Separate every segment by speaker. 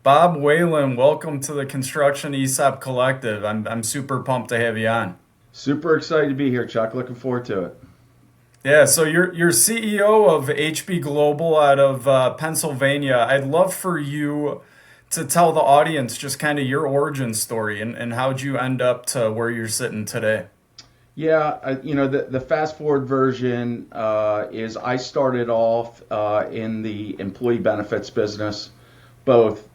Speaker 1: Bob Whalen, welcome to the Construction ESOP Collective. I'm super pumped to have you on.
Speaker 2: Super excited to be here, Chuck. Looking forward to it.
Speaker 1: Yeah, so you're CEO of HB Global out of Pennsylvania. I'd love for you to tell the audience just kind of your origin story and how'd you end up to where you're sitting today.
Speaker 2: Yeah, the fast forward version is I started off in the employee benefits business, both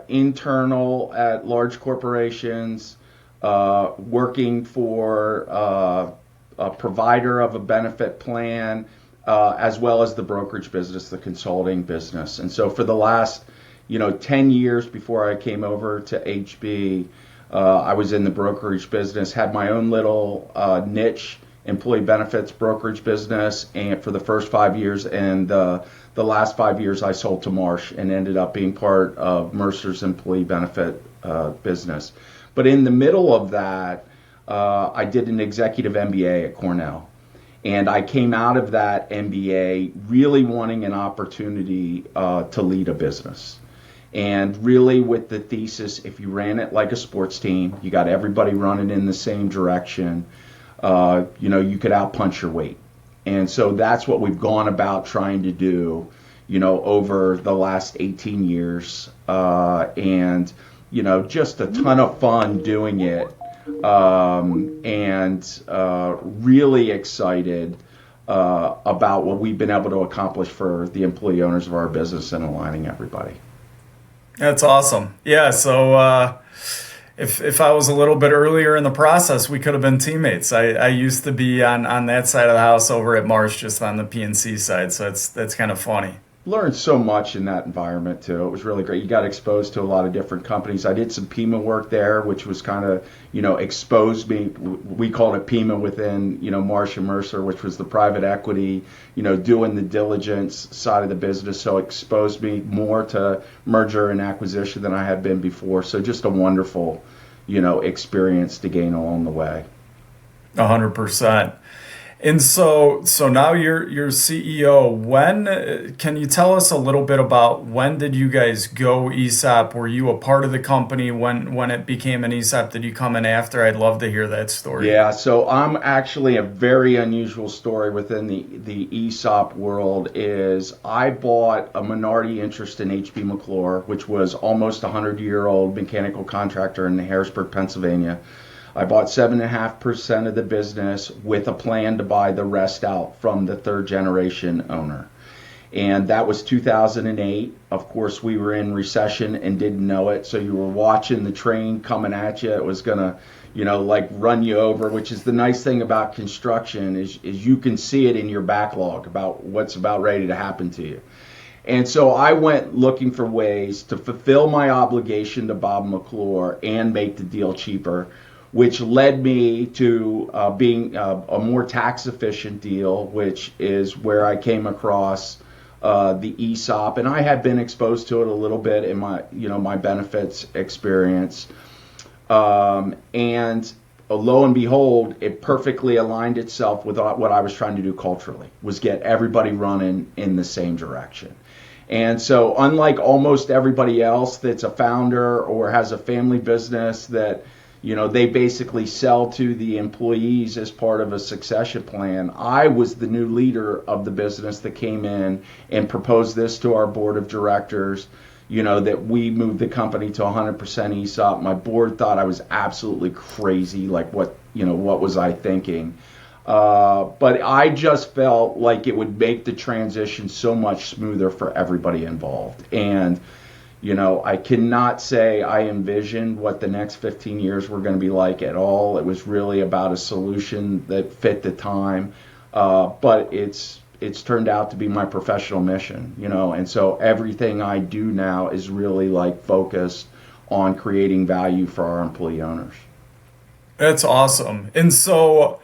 Speaker 2: internal at large corporations, working for a provider of a benefit plan, as well as the brokerage business, the consulting business. And so for the last, 10 years before I came over to HB, I was in the brokerage business, had my own little niche employee benefits brokerage business, and for the first 5 years, and the last 5 years I sold to Marsh and ended up being part of Mercer's employee benefit business. But in the middle of that, I did an executive MBA at Cornell. And I came out of that MBA really wanting an opportunity to lead a business. And really with the thesis, if you ran it like a sports team, you got everybody running in the same direction, you could outpunch your weight. And so that's what we've gone about trying to do, over the last 18 years. Just a ton of fun doing it. Really excited about what we've been able to accomplish for the employee owners of our business and aligning everybody.
Speaker 1: That's awesome. Yeah, so if I was a little bit earlier in the process, we could have been teammates. I used to be on that side of the house over at Marsh, just on the PNC side, so that's kind of funny.
Speaker 2: Learned so much in that environment too. It was really great. You got exposed to a lot of different companies. I did some PIMA work there, which was kind of, exposed me. We called it PIMA within, Marsh and Mercer, which was the private equity, doing the diligence side of the business. So exposed me more to merger and acquisition than I had been before. So just a wonderful, experience to gain along the way.
Speaker 1: 100%. And so now you're CEO. When can you tell us a little bit about when did you guys go ESOP? Were you a part of the company when it became an ESOP? Did you come in after? I'd love to hear that story.
Speaker 2: Yeah, so I'm actually a very unusual story within the ESOP world is I bought a minority interest in HB McClure, which was almost a 100-year-old mechanical contractor in Harrisburg, Pennsylvania. I bought 7.5% of the business with a plan to buy the rest out from the third generation owner. And that was 2008. Of course, we were in recession and didn't know it. So you were watching the train coming at you. It was going to, run you over, which is the nice thing about construction is you can see it in your backlog about what's about ready to happen to you. And so I went looking for ways to fulfill my obligation to Bob McClure and make the deal cheaper, which led me to being a more tax efficient deal, which is where I came across the ESOP, and I had been exposed to it a little bit in my benefits experience, and lo and behold, it perfectly aligned itself with what I was trying to do culturally, was get everybody running in the same direction. And so unlike almost everybody else that's a founder or has a family business that they basically sell to the employees as part of a succession plan, I was the new leader of the business that came in and proposed this to our board of directors, that we moved the company to 100% ESOP. My board thought I was absolutely crazy, like what was I thinking? But I just felt like it would make the transition so much smoother for everybody involved. And I cannot say I envisioned what the next 15 years were going to be like at all. It was really about a solution that fit the time, but it's turned out to be my professional mission, and so everything I do now is really focused on creating value for our employee owners.
Speaker 1: That's awesome. And so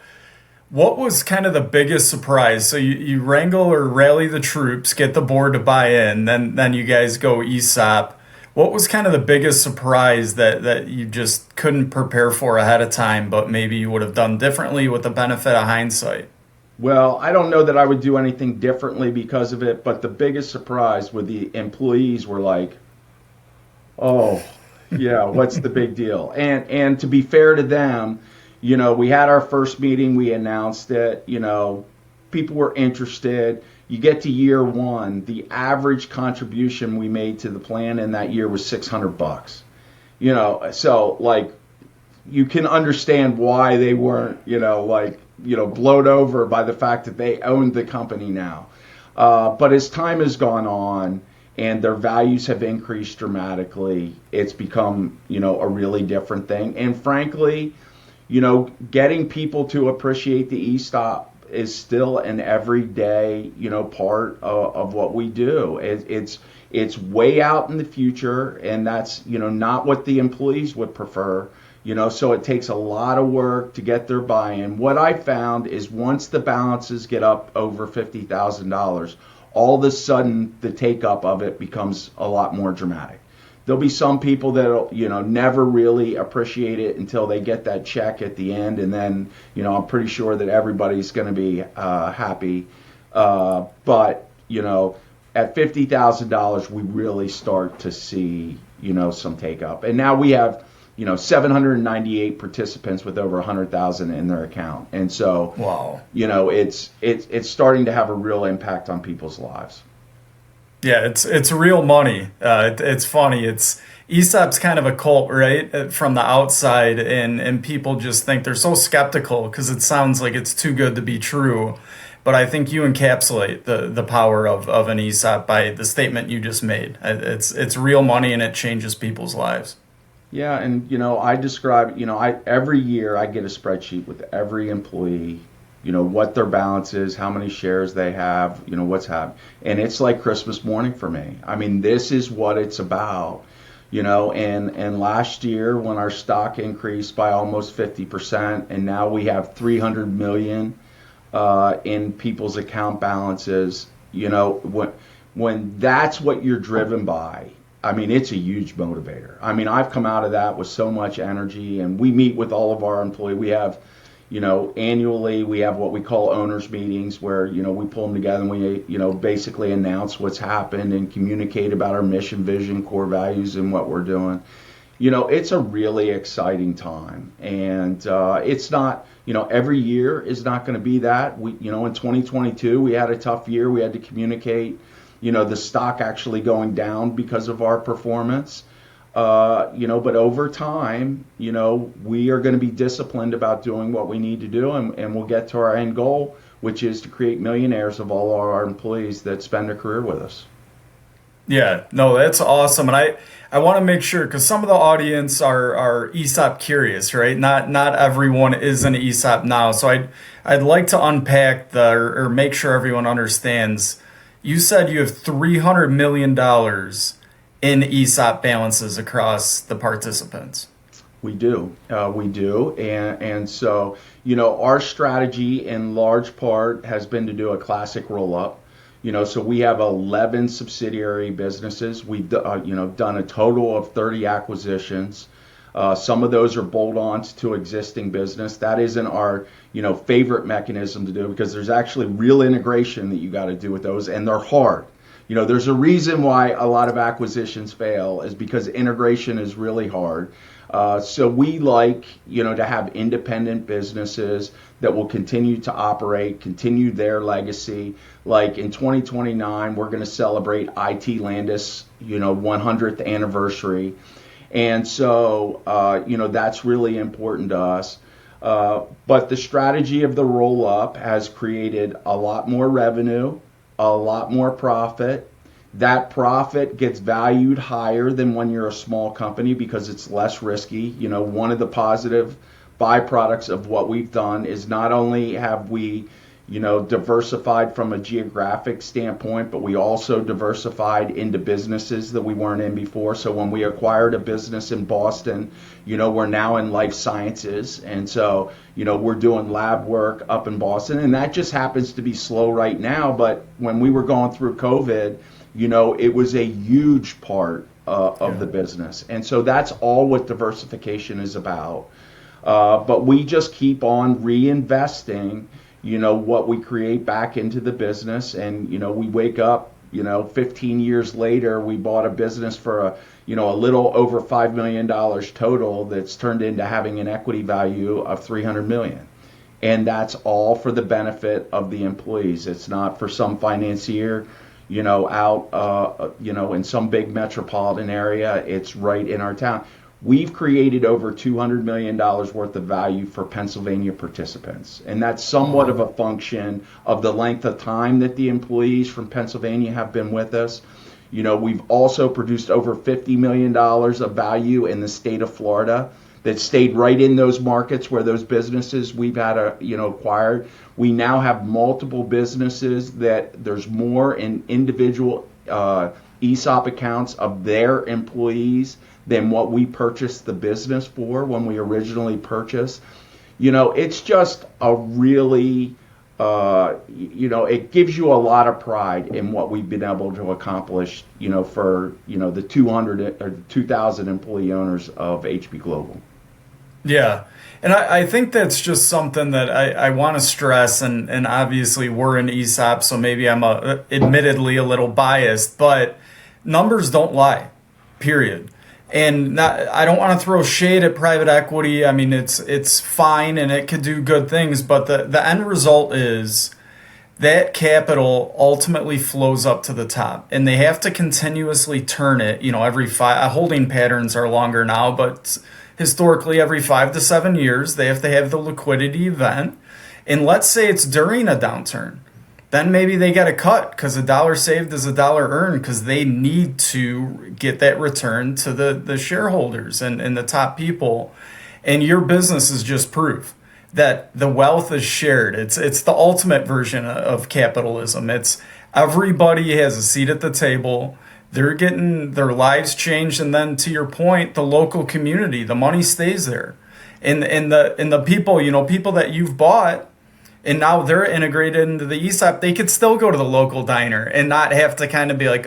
Speaker 1: what was kind of the biggest surprise? So you wrangle or rally the troops, get the board to buy in, then you guys go ESOP. What was kind of the biggest surprise that you just couldn't prepare for ahead of time, but maybe you would have done differently with the benefit of hindsight?
Speaker 2: Well, I don't know that I would do anything differently because of it, but the biggest surprise with the employees were like, Oh, yeah, what's the big deal? And to be fair to them, we had our first meeting, we announced it, people were interested. You get to year one, the average contribution we made to the plan in that year was $600. So like you can understand why they weren't, blowed over by the fact that they owned the company now. But as time has gone on and their values have increased dramatically, it's become, a really different thing. And frankly, getting people to appreciate the ESOP is still an everyday, part of what we do. It's way out in the future, and that's, not what the employees would prefer. So it takes a lot of work to get their buy-in. What I found is once the balances get up over $50,000, all of a sudden the take-up of it becomes a lot more dramatic. There'll be some people that'll, never really appreciate it until they get that check at the end, and then, I'm pretty sure that everybody's going to be happy. But, at $50,000, we really start to see, some take-up. And now we have 798 participants with over 100,000 in their account, and so
Speaker 1: wow,
Speaker 2: it's starting to have a real impact on people's lives.
Speaker 1: Yeah, it's real money. It's funny. It's ESOP's kind of a cult, right? From the outside, and people just think they're so skeptical because it sounds like it's too good to be true. But I think you encapsulate the power of an ESOP by the statement you just made. It's real money and it changes people's lives.
Speaker 2: Yeah, and I describe, every year I get a spreadsheet with every employee, what their balance is, how many shares they have, what's happening. And it's like Christmas morning for me. I mean, this is what it's about, and last year when our stock increased by almost 50%, and now we have 300 million in people's account balances, when that's what you're driven by, I mean, it's a huge motivator. I mean, I've come out of that with so much energy, and we meet with all of our employees. We have, annually, we have what we call owners meetings where, we pull them together and we, basically announce what's happened and communicate about our mission, vision, core values, and what we're doing. It's a really exciting time. And it's not, every year is not going to be that. In 2022, we had a tough year. We had to communicate the stock actually going down because of our performance. But over time, we are going to be disciplined about doing what we need to do, and we'll get to our end goal, which is to create millionaires of all our employees that spend a career with us.
Speaker 1: Yeah, no, that's awesome. And I want to make sure, because some of the audience are ESOP curious, right? Not everyone is an ESOP now. So I'd like to unpack or make sure everyone understands. You said you have $300 million in ESOP balances across the participants.
Speaker 2: We do. And so, our strategy in large part has been to do a classic roll-up. So we have 11 subsidiary businesses. We've, done a total of 30 acquisitions. Some of those are bolt-ons to existing business. That isn't our, favorite mechanism to do because there's actually real integration that you got to do with those, and they're hard. There's a reason why a lot of acquisitions fail is because integration is really hard. So we like, to have independent businesses that will continue to operate, continue their legacy. Like in 2029, we're going to celebrate IT Landis, 100th anniversary. And so, that's really important to us. But the strategy of the roll-up has created a lot more revenue, a lot more profit. That profit gets valued higher than when you're a small company because it's less risky. One of the positive byproducts of what we've done is not only have we, diversified from a geographic standpoint, but we also diversified into businesses that we weren't in before. So when we acquired a business in Boston, we're now in life sciences. And so, we're doing lab work up in Boston, and that just happens to be slow right now. But when we were going through COVID, it was a huge part of the business. And so that's all what diversification is about. But we just keep on reinvesting, what we create back into the business. And, we wake up, 15 years later, we bought a business for a little over $5 million total that's turned into having an equity value of $300 million. And that's all for the benefit of the employees. It's not for some financier, out, in some big metropolitan area. It's right in our town. We've created over $200 million worth of value for Pennsylvania participants. And that's somewhat of a function of the length of time that the employees from Pennsylvania have been with us. We've also produced over $50 million of value in the state of Florida that stayed right in those markets where those businesses we've had acquired. We now have multiple businesses that there's more in individual ESOP accounts of their employees than what we purchased the business for when we originally purchased. It's just a really, it gives you a lot of pride in what we've been able to accomplish, for, the 200 or 2,000 employee owners of HB Global.
Speaker 1: Yeah. And I think that's just something that I want to stress, and obviously we're an ESOP, so maybe I'm admittedly a little biased, but numbers don't lie, period. And I don't want to throw shade at private equity. I mean, it's fine and it could do good things, but the end result is that capital ultimately flows up to the top, and they have to continuously turn it. Every holding patterns are longer now, but historically every 5 to 7 years they have to have the liquidity event. And let's say it's during a downturn. Then maybe they get a cut because a dollar saved is a dollar earned, because they need to get that return to the shareholders and the top people. And your business is just proof that the wealth is shared. It's the ultimate version of capitalism. It's everybody has a seat at the table. They're getting their lives changed. And then to your point, the local community, the money stays there. And the people, people that you've bought, and now they're integrated into the ESOP, they could still go to the local diner and not have to kind of be like,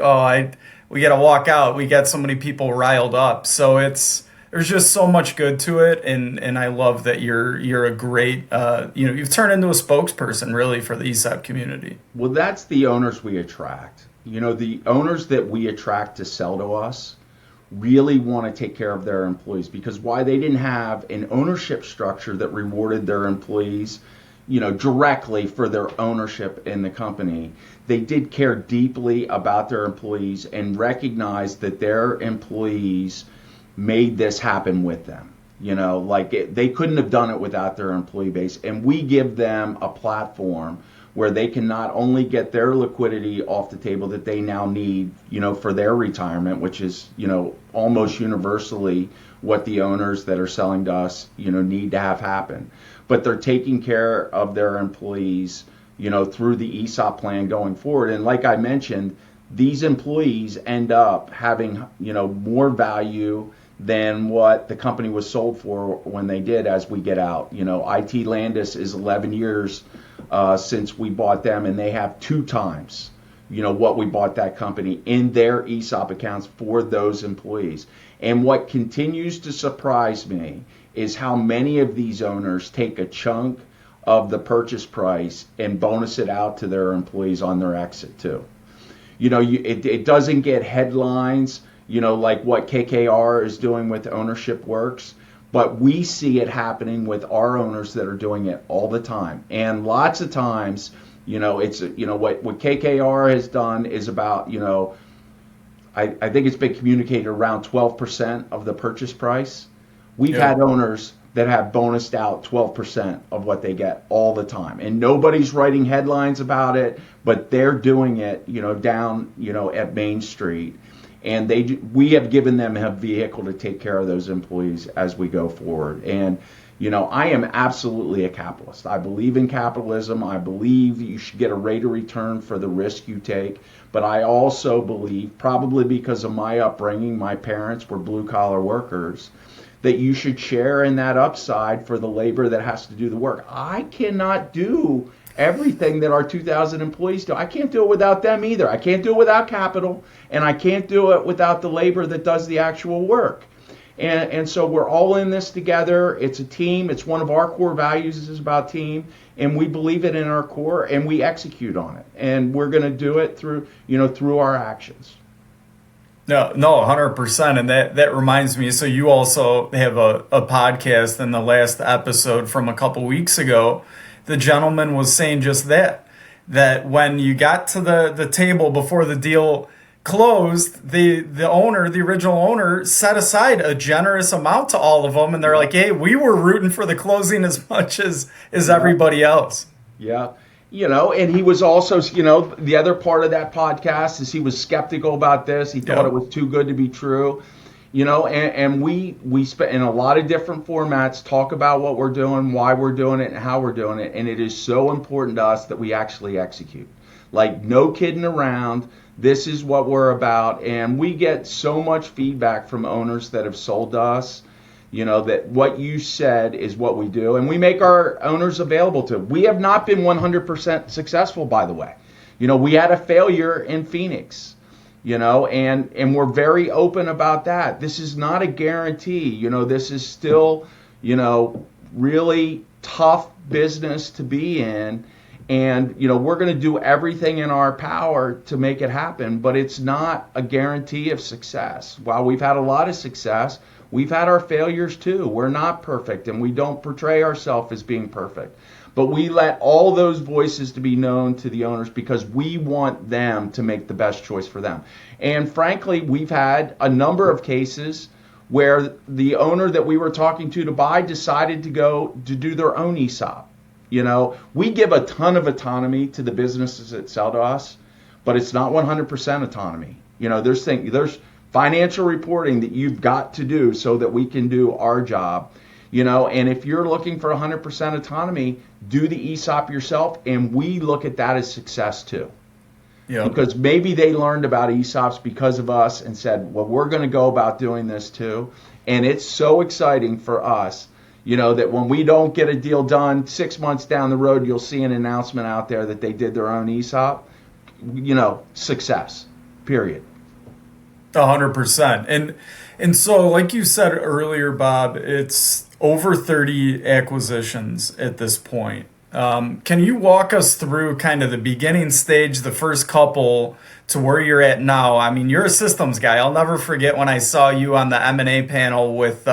Speaker 1: we got to walk out. We got so many people riled up. So there's just so much good to it. And I love that you're a great, you've turned into a spokesperson really for the ESOP community.
Speaker 2: Well, that's the owners we attract. The owners that we attract to sell to us really want to take care of their employees, because why they didn't have an ownership structure that rewarded their employees directly for their ownership in the company. They did care deeply about their employees and recognized that their employees made this happen with them. They couldn't have done it without their employee base. And we give them a platform where they can not only get their liquidity off the table that they now need, for their retirement, which is, almost universally what the owners that are selling to us, need to have happen. But they're taking care of their employees, through the ESOP plan going forward. And like I mentioned, these employees end up having, more value than what the company was sold for when they did as we get out. IT Landis is 11 years since we bought them, and they have 2 times, what we bought that company in their ESOP accounts for those employees. And what continues to surprise me is how many of these owners take a chunk of the purchase price and bonus it out to their employees on their exit too. It doesn't get headlines, like what KKR is doing with Ownership Works, but we see it happening with our owners that are doing it all the time. And lots of times, it's, what KKR has done is about, I think it's been communicated around 12% of the purchase price. We've had owners that have bonused out 12% of what they get all the time. And nobody's writing headlines about it, but they're doing it, down, at Main Street. And we have given them a vehicle to take care of those employees as we go forward. And, I am absolutely a capitalist. I believe in capitalism. I believe you should get a rate of return for the risk you take. But I also believe, probably because of my upbringing, my parents were blue-collar workers, that you should share in that upside for the labor that has to do the work. I cannot do everything that our 2,000 employees do. I can't do it without them either. I can't do it without capital, and I can't do it without the labor that does the actual work. And so we're all in this together. It's a team. It's one of our core values is about team, and we believe it in our core, and we execute on it. And we're going to do it through our actions.
Speaker 1: No, 100%. And that reminds me, so you also have a podcast. In the last episode from a couple weeks ago, the gentleman was saying just that when you got to the table before the deal closed, the original owner, set aside a generous amount to all of them. And they're like, hey, we were rooting for the closing as much as everybody else.
Speaker 2: Yeah. And he was also, the other part of that podcast is he was skeptical about this. He thought it was too good to be true, and we spent in a lot of different formats, talk about what we're doing, why we're doing it, and how we're doing it. And it is so important to us that we actually execute. Like, no kidding around. This is what we're about. And we get so much feedback from owners that have sold to us, that what you said is what we do, and we make our owners available to. We have not been 100% successful, by the way. We had a failure in Phoenix, and we're very open about that. This is not a guarantee. This is still, really tough business to be in. And, we're going to do everything in our power to make it happen, but it's not a guarantee of success. While we've had a lot of success, we've had our failures too. We're not perfect, and we don't portray ourselves as being perfect. But we let all those voices to be known to the owners because we want them to make the best choice for them. And frankly, we've had a number of cases where the owner that we were talking to buy decided to go to do their own ESOP. We give a ton of autonomy to the businesses that sell to us, but it's not 100% autonomy. There's financial reporting that you've got to do so that we can do our job. And if you're looking for 100% autonomy, do the ESOP yourself, and we look at that as success too. Yeah. Because maybe they learned about ESOPs because of us and said, well, we're going to go about doing this too. And it's so exciting for us, that when we don't get a deal done 6 months down the road, you'll see an announcement out there that they did their own ESOP. Success, period.
Speaker 1: 100%. And so, like you said earlier, Bob, it's over 30 acquisitions at this point. Can you walk us through kind of the beginning stage, the first couple, to where you're at now? I mean, you're a systems guy. I'll never forget when I saw you on the M&A panel with,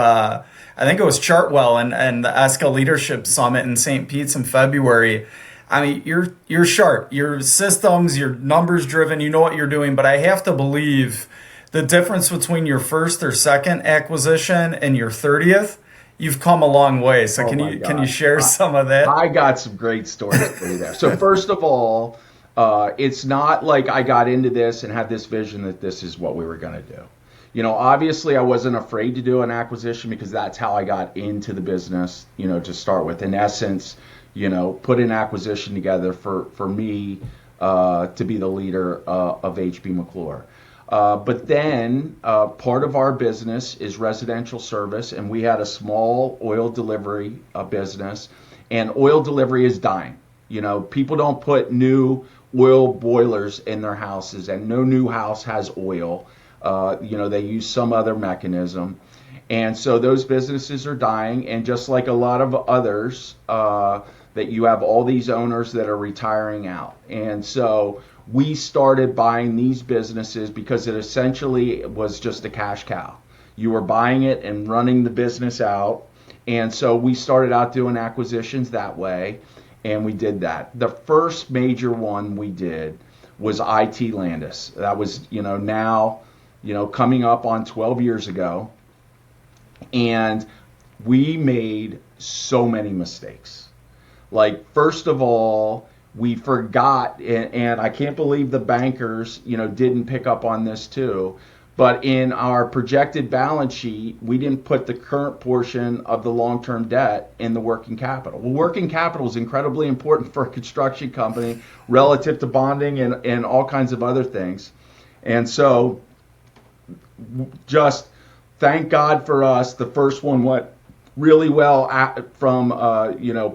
Speaker 1: I think it was Chartwell and the ESCA Leadership Summit in St. Pete's in February. I mean, you're sharp. You're systems, you're numbers driven, you know what you're doing. But I have to believe the difference between your first or second acquisition and your 30th, you've come a long way. So can you share some of that?
Speaker 2: I got some great stories for you there. So first of all, it's not like I got into this and had this vision that this is what we were going to do. Obviously I wasn't afraid to do an acquisition because that's how I got into the business, to start with. In essence, put an acquisition together for me to be the leader of H.B. McClure. But then part of our business is residential service, and we had a small oil delivery business, and oil delivery is dying. People don't put new oil boilers in their houses, and no new house has oil. They use some other mechanism. And so those businesses are dying. And just like a lot of others, that you have all these owners that are retiring out. And so we started buying these businesses because it essentially was just a cash cow. You were buying it and running the business out. And so we started out doing acquisitions that way. And we did that. The first major one we did was IT Landis. That was, now, coming up on 12 years ago. And we made so many mistakes. Like, first of all, we forgot, and I can't believe the bankers, didn't pick up on this too. But in our projected balance sheet, we didn't put the current portion of the long-term debt in the working capital. Well, working capital is incredibly important for a construction company relative to bonding and all kinds of other things. And so just thank God for us, the first one went really well from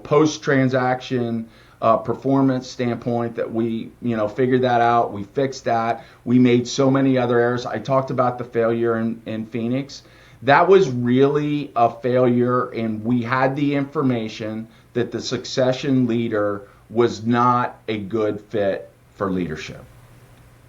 Speaker 2: post-transaction performance standpoint, that we figured that out. We fixed that. We made so many other errors. I talked about the failure in Phoenix. That was really a failure, and we had the information that the succession leader was not a good fit for leadership.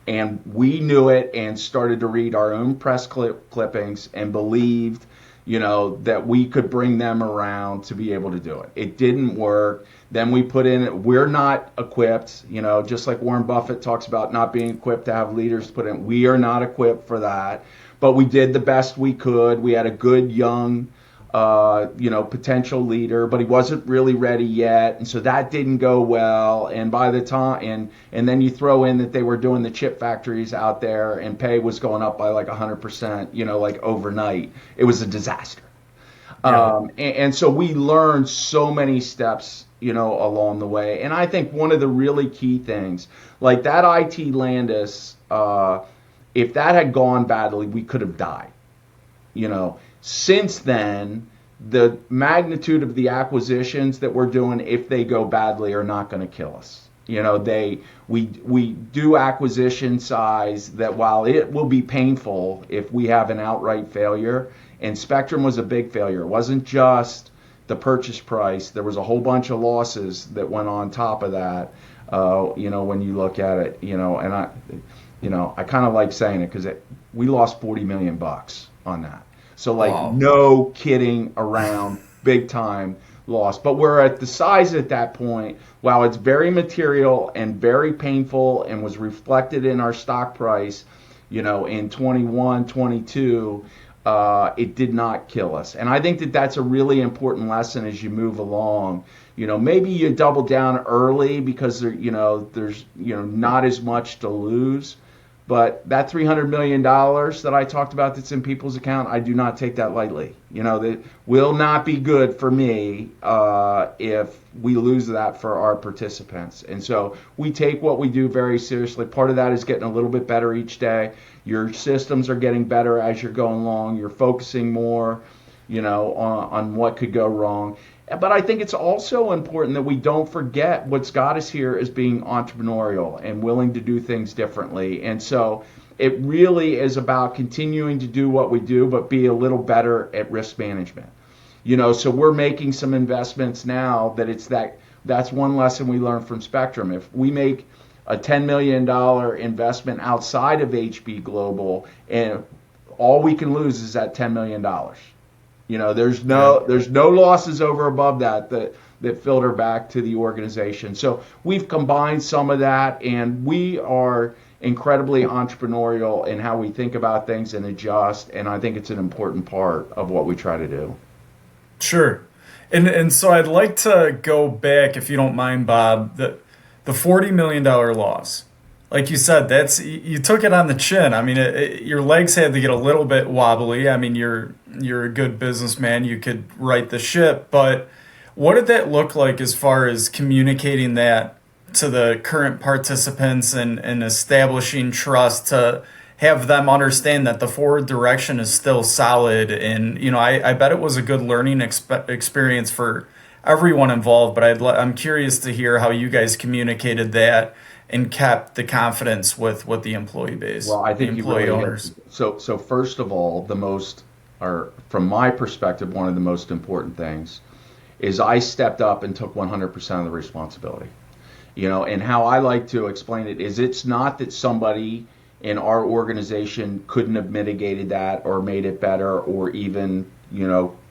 Speaker 2: And we knew it and started to read our own press clippings and believed, that we could bring them around to be able to do it. It didn't work. Then we put in, we're not equipped, just like Warren Buffett talks about not being equipped to have leaders put in. We are not equipped for that, but we did the best we could. We had a good young, potential leader, but he wasn't really ready yet. And so that didn't go well. And by the time, and then you throw in that they were doing the chip factories out there and pay was going up by like 100%, like overnight. It was a disaster. Yeah. And so we learned so many steps, along the way. And I think one of the really key things, like that IT Landis, if that had gone badly, we could have died, Since then, the magnitude of the acquisitions that we're doing, if they go badly, are not going to kill us. We do acquisition size that while it will be painful if we have an outright failure, and Spectrum was a big failure. It wasn't just the purchase price. There was a whole bunch of losses that went on top of that. When you look at it, and I kind of like saying it because we lost $40 million on that. So wow. No kidding around, big time loss. But we're at the size at that point, while it's very material and very painful and was reflected in our stock price, in 21, 22, it did not kill us. And I think that that's a really important lesson as you move along. Maybe you double down early because there's not as much to lose. But that $300 million that I talked about that's in people's account, I do not take that lightly. That will not be good for me if we lose that for our participants. And so we take what we do very seriously. Part of that is getting a little bit better each day. Your systems are getting better as you're going along. You're focusing more, on what could go wrong. But I think it's also important that we don't forget what's got us here as being entrepreneurial and willing to do things differently. And so it really is about continuing to do what we do, but be a little better at risk management. So we're making some investments now that's one lesson we learned from Spectrum. If we make a $10 million investment outside of HB Global, and all we can lose is that $10 million. There's no losses over above that filter back to the organization. So we've combined some of that, and we are incredibly entrepreneurial in how we think about things and adjust. And I think it's an important part of what we try to do.
Speaker 1: Sure. And so I'd like to go back, if you don't mind, Bob, the $40 million loss. Like you said, you took it on the chin. I mean, your legs had to get a little bit wobbly. I mean, you're a good businessman. You could right the ship. But what did that look like as far as communicating that to the current participants and establishing trust to have them understand that the forward direction is still solid? And, I bet it was a good learning experience for everyone involved. But I'm curious to hear how you guys communicated that and kept the confidence with the employee base.
Speaker 2: Well, I think
Speaker 1: the employee
Speaker 2: really
Speaker 1: owners.
Speaker 2: So first of all, from my perspective, one of the most important things is I stepped up and took 100% of the responsibility. And how I like to explain it is it's not that somebody in our organization couldn't have mitigated that or made it better or even,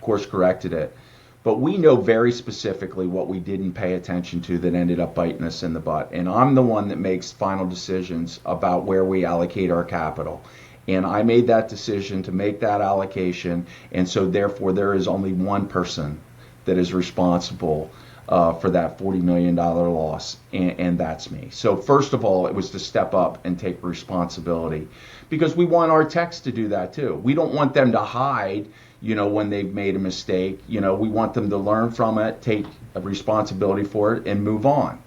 Speaker 2: course corrected it. But we know very specifically what we didn't pay attention to that ended up biting us in the butt. And I'm the one that makes final decisions about where we allocate our capital. And I made that decision to make that allocation. And so therefore there is only one person that is responsible for that $40 million loss, and that's me. So first of all, it was to step up and take responsibility, because we want our techs to do that too. We don't want them to hide, when they've made a mistake. We want them to learn from it, take responsibility for it, and move on.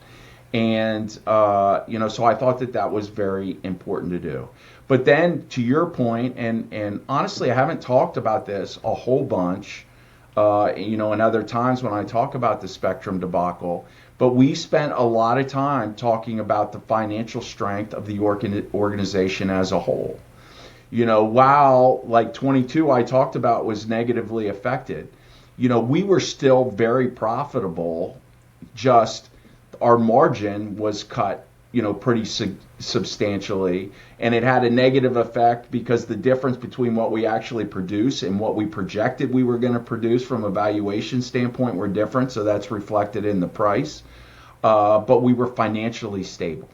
Speaker 2: And, so I thought that was very important to do. But then to your point, and honestly, I haven't talked about this a whole bunch, in other times when I talk about the Spectrum debacle, but we spent a lot of time talking about the financial strength of the organization as a whole. while like 22 I talked about was negatively affected, we were still very profitable. Just our margin was cut, pretty substantially, and it had a negative effect because the difference between what we actually produce and what we projected we were going to produce from a valuation standpoint were different, so that's reflected in the price. But we were financially stable,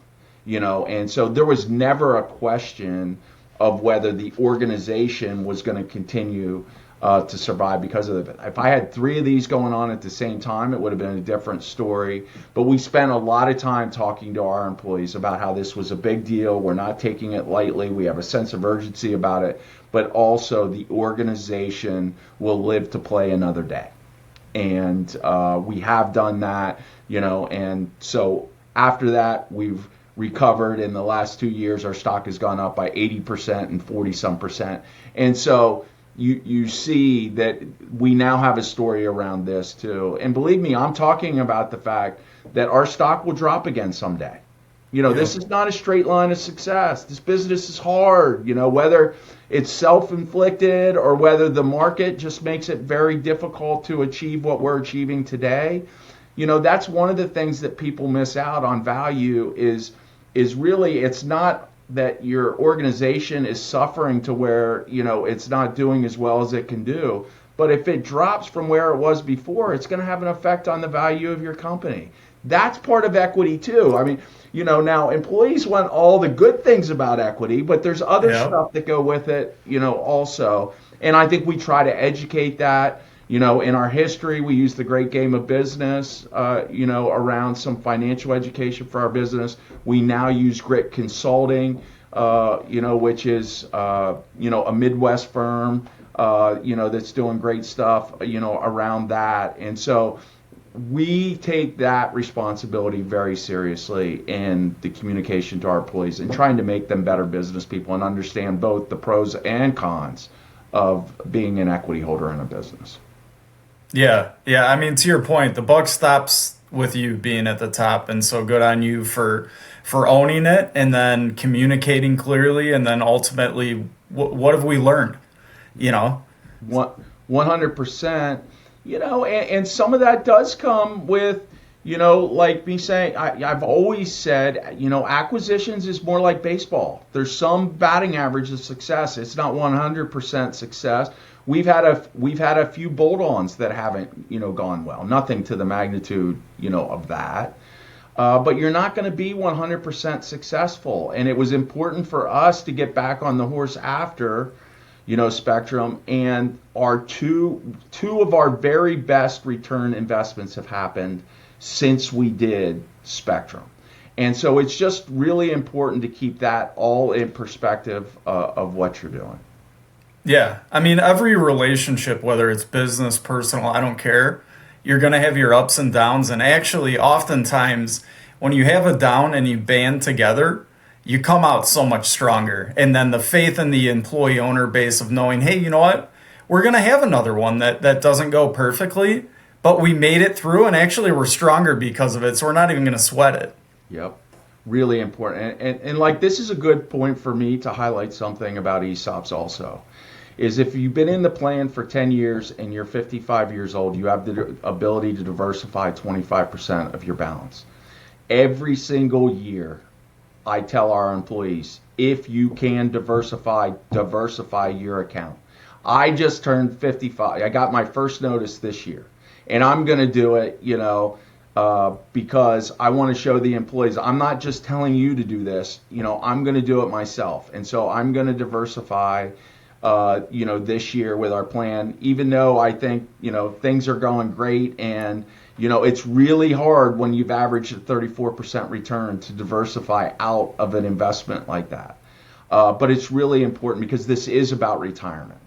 Speaker 2: and so there was never a question of whether the organization was going to continue to survive because of it. If I had 3 of these going on at the same time, it would have been a different story. But we spent a lot of time talking to our employees about how this was a big deal. We're not taking it lightly. We have a sense of urgency about it. But also the organization will live to play another day. And we have done that, and so after that, we've recovered. In the last 2 years, our stock has gone up by 80% and 40-some%. And so you see that we now have a story around this too. And believe me, I'm talking about the fact that our stock will drop again someday. This is not a straight line of success. This business is hard, whether it's self-inflicted or whether the market just makes it very difficult to achieve what we're achieving today. That's one of the things that people miss out on value is really, it's not that your organization is suffering to where, it's not doing as well as it can do. But if it drops from where it was before, it's going to have an effect on the value of your company. That's part of equity too. I mean, now employees want all the good things about equity, but there's other stuff that go with it, also. And I think we try to educate that. In our history, we use the great game of business, around some financial education for our business. We now use Grit Consulting, which is, a Midwest firm, that's doing great stuff, around that. And so we take that responsibility very seriously in the communication to our employees and trying to make them better business people and understand both the pros and cons of being an equity holder in a business.
Speaker 1: Yeah. I mean, to your point, the buck stops with you being at the top, and so good on you for owning it and then communicating clearly, and then ultimately, what have we learned?
Speaker 2: 100%. And some of that does come with, like me saying, I've always said, acquisitions is more like baseball. There's some batting average of success. It's not 100% success. We've had a few bolt-ons that haven't, gone well. Nothing to the magnitude, of that. But you're not going to be 100% successful. And it was important for us to get back on the horse after, Spectrum. And our two of our very best return investments have happened since we did Spectrum. And so it's just really important to keep that all in perspective of what you're doing.
Speaker 1: Yeah. I mean, every relationship, whether it's business, personal, I don't care, you're going to have your ups and downs. And actually, oftentimes, when you have a down and you band together, you come out so much stronger. And then the faith in the employee owner base of knowing, hey, you know what? We're going to have another one that doesn't go perfectly, but we made it through, and actually we're stronger because of it. So we're not even going to sweat it.
Speaker 2: Yep. Really important. And like, this is a good point for me to highlight something about ESOPs also. Is if you've been in the plan for 10 years and you're 55 years old, you have the ability to diversify 25% of your balance. Every single year, I tell our employees, if you can diversify your account. I just turned 55. I got my first notice this year. And I'm going to do it, because I want to show the employees, I'm not just telling you to do this, I'm going to do it myself. And so I'm going to diversify this year with our plan, even though I think, things are going great. And, it's really hard when you've averaged a 34% return to diversify out of an investment like that. But it's really important because this is about retirement,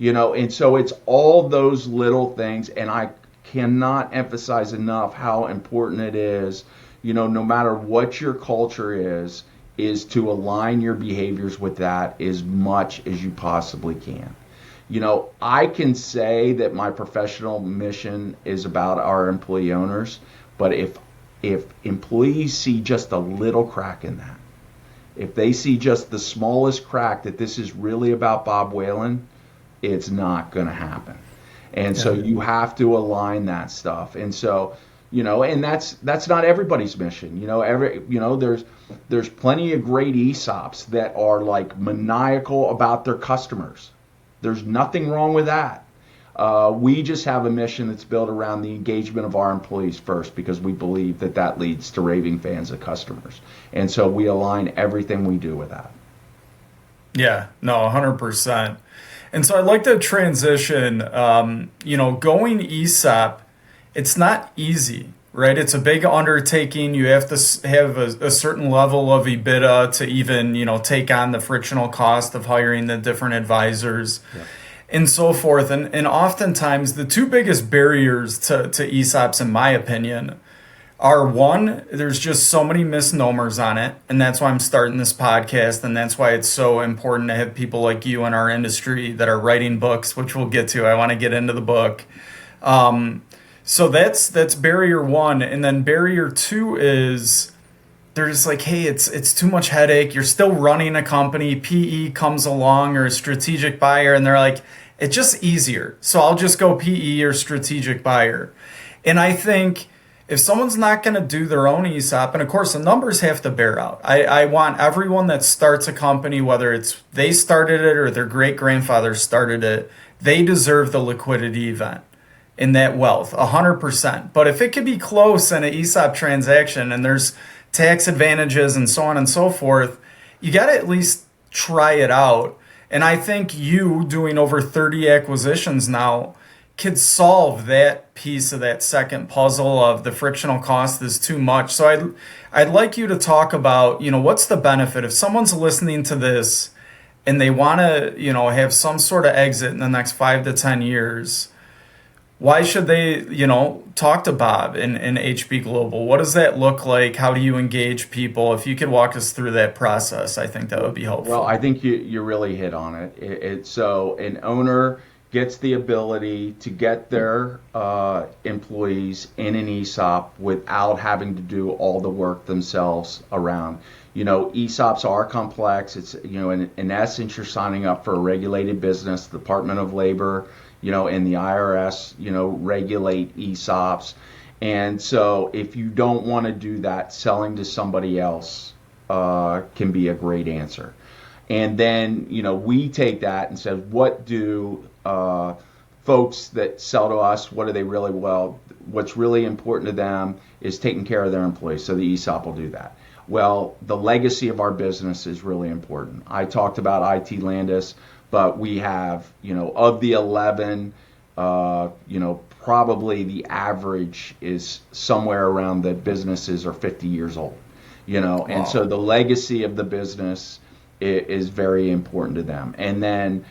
Speaker 2: and so it's all those little things. And I cannot emphasize enough how important it is, no matter what your culture is to align your behaviors with that as much as you possibly can. I can say that my professional mission is about our employee owners, but if employees see just a little crack in that, If they see just the smallest crack that this is really about Bob Whalen, it's not going to happen. And so you have to align that stuff. And so, and that's not everybody's mission. There's plenty of great ESOPs that are like maniacal about their customers. There's nothing wrong with that. We just have a mission that's built around the engagement of our employees first, because we believe that leads to raving fans of customers. And so we align everything we do with that.
Speaker 1: Yeah, no, 100%. And so I'd like to transition, going ESOP, it's not easy, right? It's a big undertaking. You have to have a certain level of EBITDA to even, take on the frictional cost of hiring the different advisors. Yeah. And so forth. And oftentimes the two biggest barriers to ESOPs, in my opinion, are one, there's just so many misnomers on it. And that's why I'm starting this podcast. And that's why it's so important to have people like you in our industry that are writing books, which we'll get to. I want to get into the book. So that's barrier one. And then barrier two is they're just like, hey, it's too much headache. You're still running a company. PE comes along, or a strategic buyer, and they're like, it's just easier. So I'll just go PE or strategic buyer. And I think if someone's not going to do their own ESOP, and of course the numbers have to bear out. I want everyone that starts a company, whether it's they started it or their great grandfather started it, they deserve the liquidity event in that wealth, 100%. But if it could be close in an ESOP transaction and there's tax advantages and so on and so forth, you got to at least try it out. And I think you doing over 30 acquisitions now could solve that piece of that second puzzle of the frictional cost is too much. So I'd like you to talk about, what's the benefit if someone's listening to this and they want to, have some sort of exit in the next 5 to 10 years. Why should they, talk to Bob in HB Global? What does that look like? How do you engage people? If you could walk us through that process, I think that would be helpful.
Speaker 2: Well, I think you really hit on it. So an owner gets the ability to get their employees in an ESOP without having to do all the work themselves around. ESOPs are complex. It's, in essence, you're signing up for a regulated business, the Department of Labor, and the IRS, regulate ESOPs. And so if you don't want to do that, selling to somebody else can be a great answer. And then, we take that and say, what do folks that sell to us, what do they really well? What's really important to them is taking care of their employees. So the ESOP will do that. Well, the legacy of our business is really important. I talked about IT Landis, but we have, of the 11, probably the average is somewhere around the businesses are 50 years old, Wow. And so the legacy of the business is very important to them. And then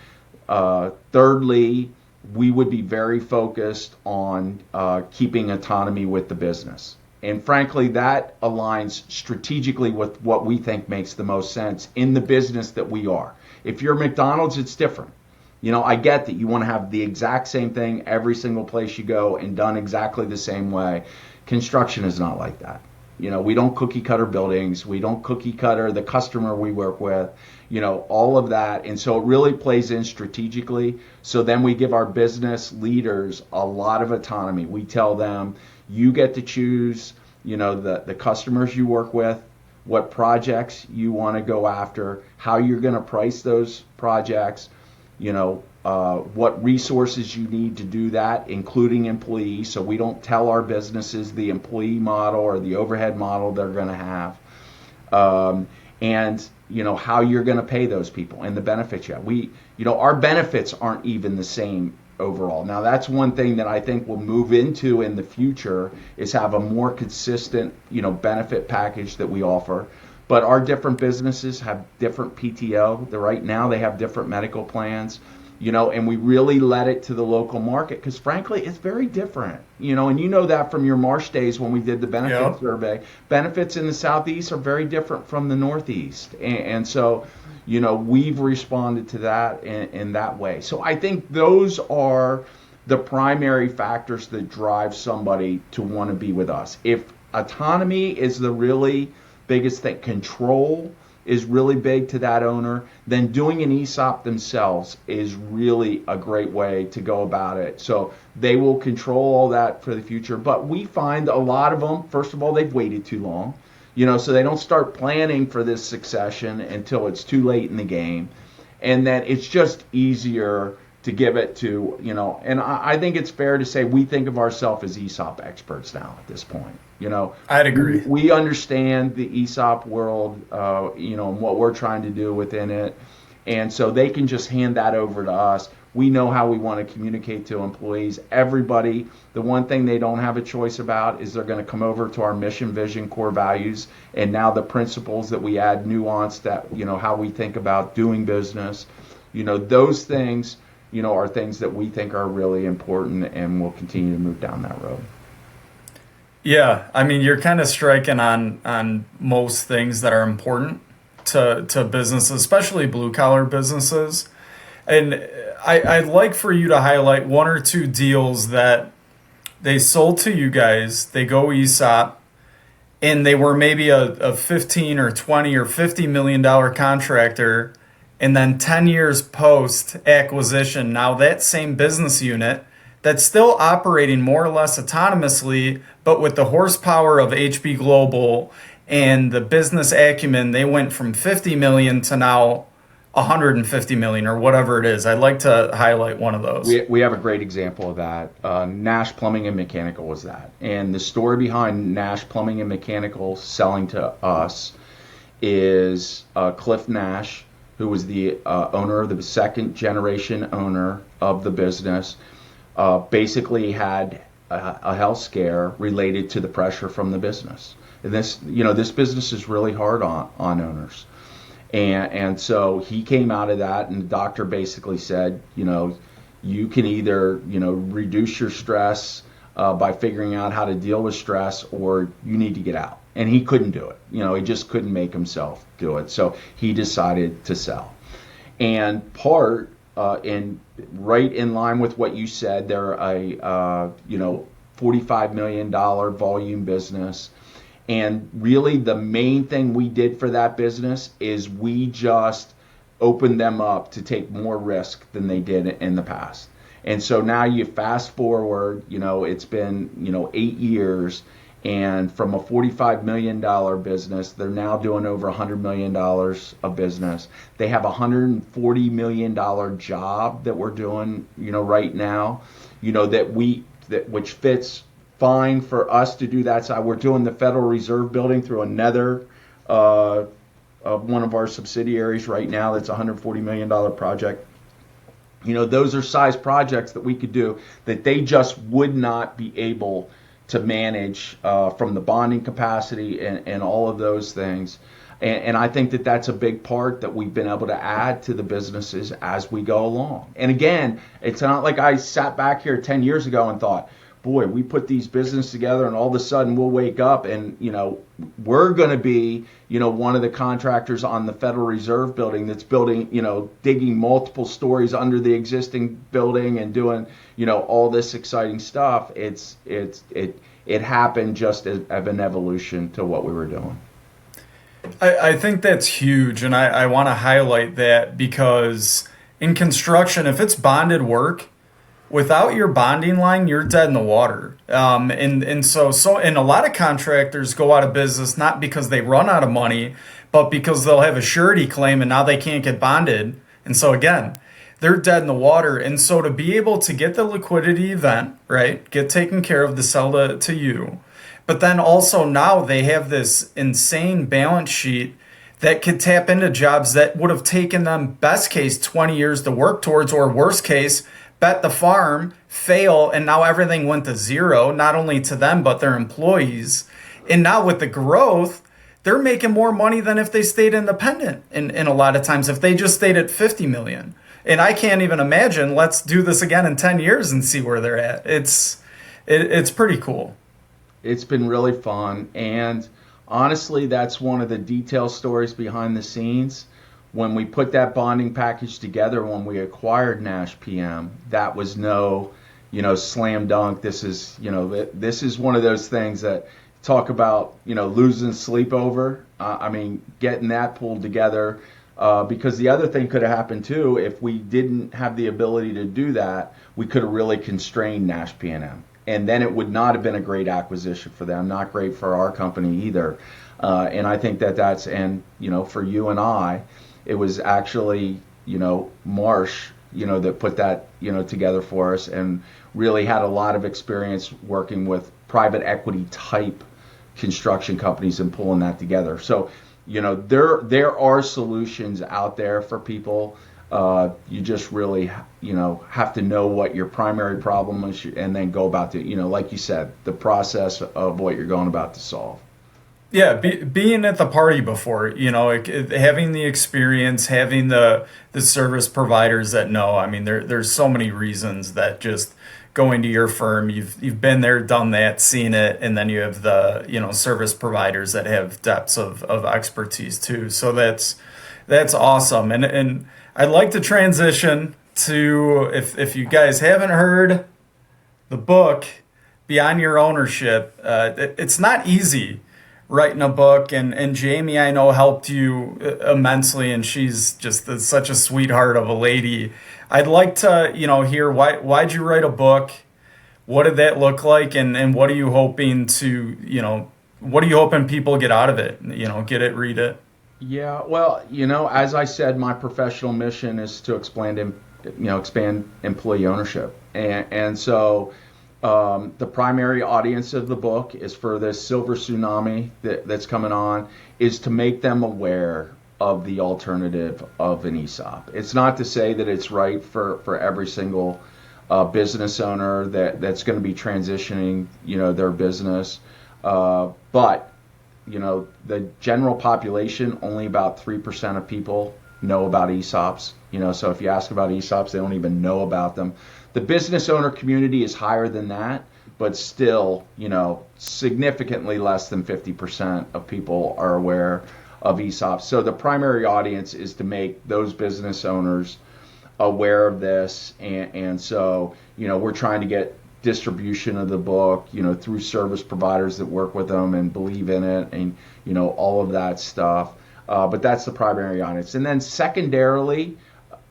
Speaker 2: thirdly, we would be very focused on keeping autonomy with the business. And frankly, that aligns strategically with what we think makes the most sense in the business that we are. If you're McDonald's, it's different. I get that you want to have the exact same thing every single place you go and done exactly the same way. Construction is not like that. We don't cookie cutter buildings. We don't cookie cutter the customer we work with, all of that. And so it really plays in strategically. So then we give our business leaders a lot of autonomy. We tell them, you get to choose, the customers you work with, what projects you want to go after, how you're going to price those projects, what resources you need to do that, including employees. So we don't tell our businesses the employee model or the overhead model they're going to have. And how you're going to pay those people and the benefits you have. Our benefits aren't even the same overall. Now, that's one thing that I think we'll move into in the future is have a more consistent, benefit package that we offer. But our different businesses have different PTO. Right now they have different medical plans, and we really let it to the local market because frankly, it's very different, and that from your Marsh days when we did the benefit survey. Benefits in the Southeast are very different from the Northeast. And so, we've responded to that in that way. So I think those are the primary factors that drive somebody to want to be with us. If autonomy is the really biggest thing, control is really big to that owner, then doing an ESOP themselves is really a great way to go about it. So they will control all that for the future. But we find a lot of them, first of all, they've waited too long, so they don't start planning for this succession until it's too late in the game. And then it's just easier to give it to, and I think it's fair to say we think of ourselves as ESOP experts now at this point.
Speaker 1: I'd agree.
Speaker 2: We understand the ESOP world, and what we're trying to do within it. And so they can just hand that over to us. We know how we want to communicate to employees. Everybody, the one thing they don't have a choice about is they're going to come over to our mission, vision, core values, and now the principles that we add nuance that, how we think about doing business. Those things, are things that we think are really important, and we'll continue to move down that road.
Speaker 1: Yeah, I mean, you're kind of striking on most things that are important to businesses, especially blue collar businesses. And I'd like for you to highlight one or two deals that they sold to you guys, they go ESOP, and they were maybe a 15 or 20 or $50 million contractor, and then 10 years post acquisition, now that same business unit that's still operating more or less autonomously, but with the horsepower of HB Global and the business acumen, they went from 50 million to now 150 million or whatever it is. I'd like to highlight one of those.
Speaker 2: We have a great example of that. Nash Plumbing and Mechanical was that. And the story behind Nash Plumbing and Mechanical selling to us is Cliff Nash, who was the owner, the second generation owner of the business, basically had a health scare related to the pressure from the business. And this business is really hard on owners. And so he came out of that, and the doctor basically said, you can either, reduce your stress by figuring out how to deal with stress, or you need to get out. And he couldn't do it. He just couldn't make himself do it. So he decided to sell. And part, right in line with what you said, they're a, $45 million volume business. And really the main thing we did for that business is we just opened them up to take more risk than they did in the past. And so now you fast forward, it's been, 8 years, and from a $45 million business, they're now doing over $100 million of business. They have a $140 million job that we're doing, right now, which fits fine for us to do that side. We're doing the Federal Reserve building through another one of our subsidiaries right now. That's a $140 million project. Those are size projects that we could do that they just would not be able to manage from the bonding capacity and all of those things. And I think that that's a big part that we've been able to add to the businesses as we go along. And again, it's not like I sat back here 10 years ago and thought, boy, we put these businesses together and all of a sudden we'll wake up and, we're going to be, one of the contractors on the Federal Reserve building that's building, digging multiple stories under the existing building and doing, all this exciting stuff. It happened just as an evolution to what we were doing.
Speaker 1: I think that's huge, and I want to highlight that because in construction, if it's bonded work, without your bonding line, you're dead in the water. And so a lot of contractors go out of business not because they run out of money, but because they'll have a surety claim and now they can't get bonded. And so again, they're dead in the water. And so to be able to get the liquidity event, right, get taken care of, the sell to you, but then also now they have this insane balance sheet that could tap into jobs that would have taken them best case 20 years to work towards, or worst case, bet the farm, fail, and now everything went to zero, not only to them, but their employees. And now with the growth, they're making more money than if they stayed independent. And a lot of times, if they just stayed at 50 million. And I can't even imagine, let's do this again in 10 years and see where they're at. It's pretty cool.
Speaker 2: It's been really fun. And honestly, that's one of the detail stories behind the scenes. When we put that bonding package together, when we acquired Nash PM, that was no, slam dunk. This is, this is one of those things that talk about, losing sleep over. I mean, getting that pulled together. Because the other thing could have happened too, if we didn't have the ability to do that, we could have really constrained Nash P&M. And then it would not have been a great acquisition for them, not great for our company either. And I think and, for you and I, it was actually, Marsh, that put that, together for us and really had a lot of experience working with private equity type construction companies and pulling that together. So, there are solutions out there for people. You just really, have to know what your primary problem is and then go about like you said, the process of what you're going about to solve.
Speaker 1: Yeah, being at the party before, having the experience, having the service providers that know. I mean, there's so many reasons that just going to your firm, you've been there, done that, seen it, and then you have the service providers that have depths of expertise too. So that's awesome, and I'd like to transition to if you guys haven't heard the book Beyond Your Ownership. It's not easy writing a book, and Jamie, I know, helped you immensely, and she's just such a sweetheart of a lady. I'd like to hear why'd you write a book? What did that look like, and what are you hoping people get out of it? Get it, read it.
Speaker 2: Yeah, well, as I said, my professional mission is to expand employee ownership, and so the primary audience of the book is for this silver tsunami that's coming on, is to make them aware of the alternative of an ESOP. It's not to say that it's right for every single business owner that's going to be transitioning, their business, but the general population, only about 3% of people know about ESOPs. So if you ask about ESOPs, they don't even know about them. The business owner community is higher than that, but still, significantly less than 50% of people are aware of ESOPs. So the primary audience is to make those business owners aware of this. And so, we're trying to get distribution of the book, through service providers that work with them and believe in it and, all of that stuff. But that's the primary audience. And then secondarily,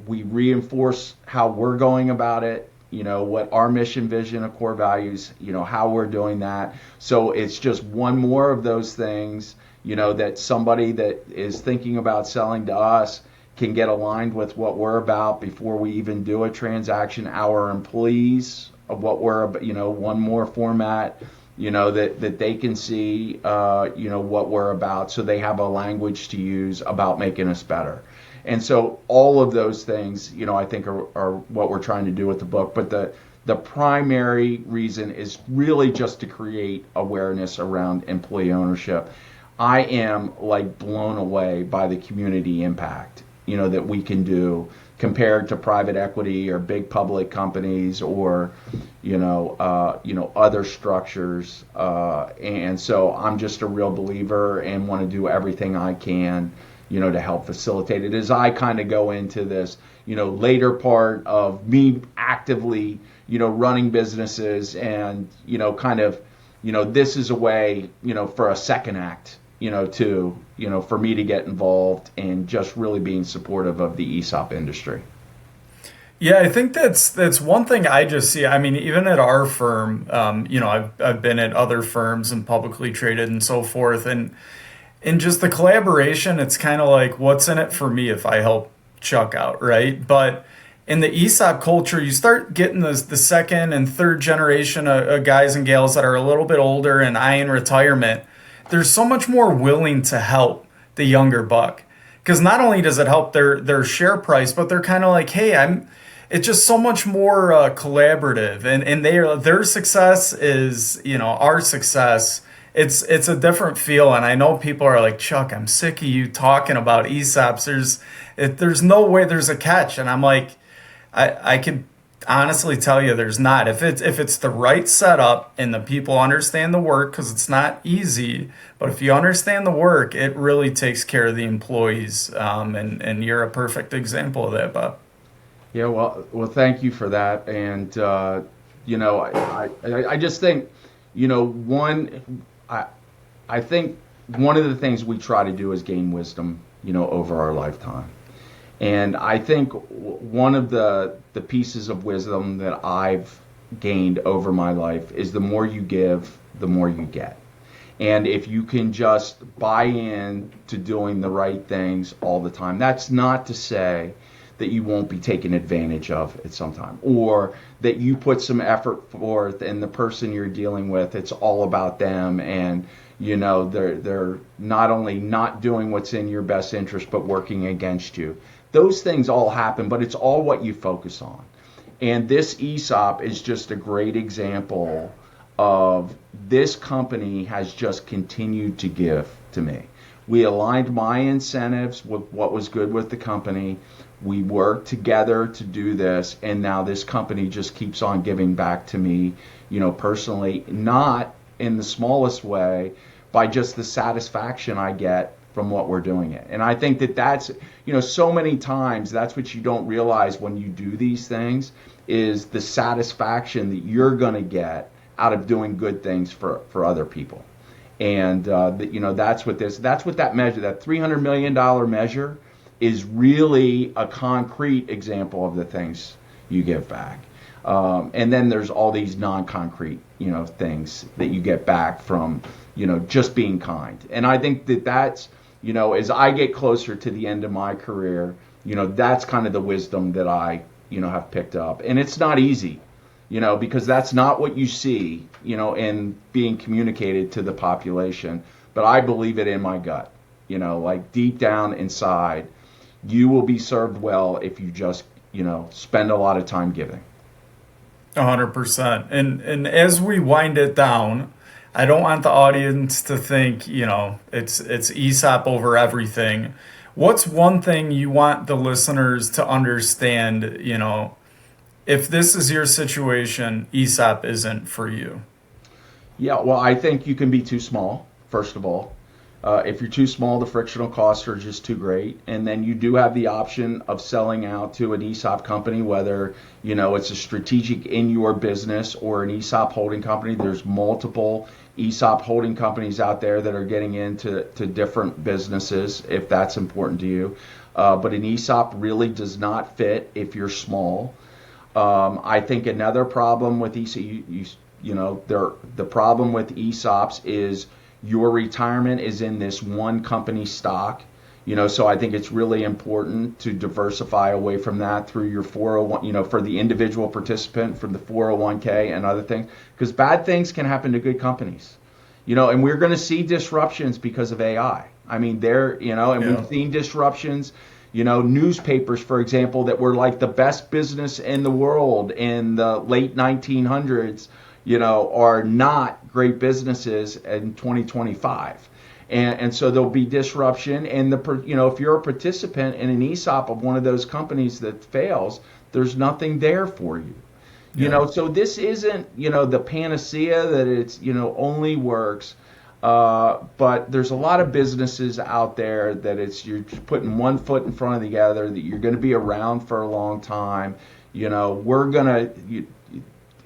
Speaker 2: we reinforce how we're going about it, what our mission, vision, and core values, how we're doing that. So it's just one more of those things, that somebody that is thinking about selling to us can get aligned with what we're about before we even do a transaction. Our employees of what we're, one more format, that they can see, what we're about, so they have a language to use about making us better. And so all of those things, I think are what we're trying to do with the book. But the primary reason is really just to create awareness around employee ownership. I am blown away by the community impact, that we can do compared to private equity or big public companies or, other structures. And so I'm just a real believer and want to do everything I can, to help facilitate it as I kind of go into this, later part of me actively, running businesses and, this is a way, for a second act, for me to get involved and just really being supportive of the ESOP industry.
Speaker 1: Yeah, I think that's one thing I just see. I mean, even at our firm, I've been at other firms and publicly traded and so forth, and in just the collaboration, it's kind of like, what's in it for me if I help Chuck out, right? But in the ESOP culture, you start getting the second and third generation of guys and gals that are a little bit older and eyeing retirement. There's so much more willing to help the younger buck, because not only does it help their share price, but they're kind of like, hey, it's just so much more collaborative, and their success is our success. It's a different feel, and I know people are like, Chuck, I'm sick of you talking about ESOPs. There's no way there's a catch, and I'm like, I could honestly tell you there's not. If it's the right setup and the people understand the work, because it's not easy, but if you understand the work, it really takes care of the employees, and you're a perfect example of that, Bob.
Speaker 2: Yeah, well, thank you for that, and I just think, one, I think one of the things we try to do is gain wisdom, over our lifetime. And I think one of the pieces of wisdom that I've gained over my life is the more you give, the more you get. And if you can just buy in to doing the right things all the time, that's not to say that you won't be taken advantage of at some time, or that you put some effort forth and the person you're dealing with, it's all about them, and they're not only not doing what's in your best interest but working against you. Those things all happen, but it's all what you focus on. And this ESOP is just a great example of this company has just continued to give to me. We aligned my incentives with what was good with the company. We worked together to do this, and now this company just keeps on giving back to me, personally, not in the smallest way, by just the satisfaction I get from what we're doing it. And I think that's, so many times that's what you don't realize when you do these things, is the satisfaction that you're going to get out of doing good things for other people. And that's what that measure, that $300 million measure, is really a concrete example of the things you give back. And then there's all these non-concrete, things that you get back from, just being kind. And I think that's, as I get closer to the end of my career, that's kind of the wisdom that I, have picked up. And it's not easy, because that's not what you see, in being communicated to the population. But I believe it in my gut, like deep down inside, you will be served well if you just, spend a lot of time giving.
Speaker 1: 100%. And as we wind it down, I don't want the audience to think, it's ESOP over everything. What's one thing you want the listeners to understand, if this is your situation, ESOP isn't for you?
Speaker 2: Yeah, well, I think you can be too small, first of all. If you're too small, the frictional costs are just too great. And then you do have the option of selling out to an ESOP company, whether, it's a strategic in your business or an ESOP holding company. There's multiple ESOP holding companies out there that are getting into different businesses, if that's important to you. But an ESOP really does not fit if you're small. I think another problem with ESOP, the problem with ESOPs is your retirement is in this one company stock. So I think it's really important to diversify away from that through your 401, for the individual participant, from the 401k and other things, because bad things can happen to good companies, and we're going to see disruptions because of AI. I mean, we've seen disruptions, newspapers, for example, that were like the best business in the world in the late 1900s, are not great businesses in 2025. And so there'll be disruption. And if you're a participant in an ESOP of one of those companies that fails, there's nothing there for you. So this isn't, the panacea that it's, only works. But there's a lot of businesses out there that you're putting one foot in front of the other, that you're going to be around for a long time. We're going to,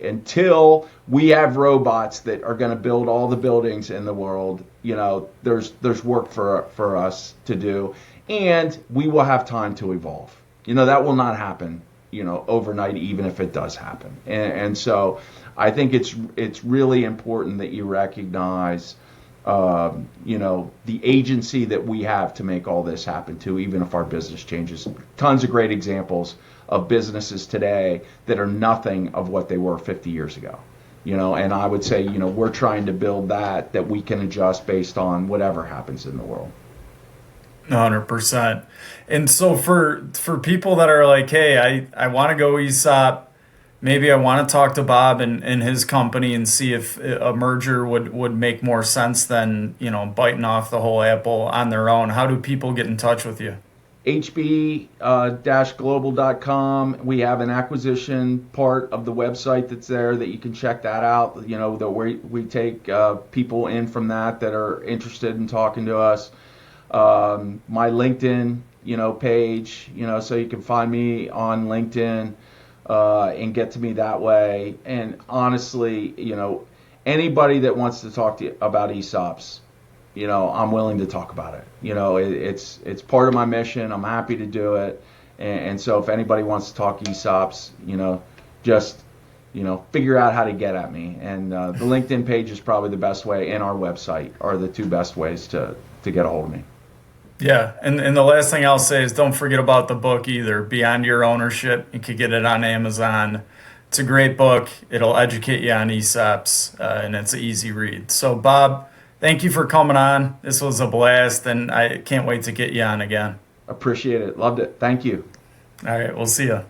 Speaker 2: until we have robots that are going to build all the buildings in the world, there's work for us to do, and we will have time to evolve. That will not happen, overnight, even if it does happen. And so I think it's really important that you recognize, the agency that we have to make all this happen too, even if our business changes. Tons of great examples of businesses today that are nothing of what they were 50 years ago. And I would say, we're trying to build that we can adjust based on whatever happens in the world.
Speaker 1: 100%. And so for people that are like, hey, I want to go ESOP, maybe I want to talk to Bob and his company and see if a merger would make more sense than, biting off the whole apple on their own. How do people get in touch with you?
Speaker 2: hb-global.com. We have an acquisition part of the website that's there that you can check that out. That we take people in from that are interested in talking to us. My LinkedIn, page, so you can find me on LinkedIn and get to me that way. And honestly, anybody that wants to talk to you about ESOPs, I'm willing to talk about it. It's part of my mission. I'm happy to do it. And so if anybody wants to talk ESOPs, just, figure out how to get at me. And the LinkedIn page is probably the best way, and our website are the two best ways to get a hold of me.
Speaker 1: Yeah, and the last thing I'll say is don't forget about the book either, Beyond Your Ownership. You could get it on Amazon. It's a great book. It'll educate you on ESOPs, and it's an easy read. So, Bob, thank you for coming on. This was a blast, and I can't wait to get you on again.
Speaker 2: Appreciate it. Loved it. Thank you.
Speaker 1: All right, we'll see you.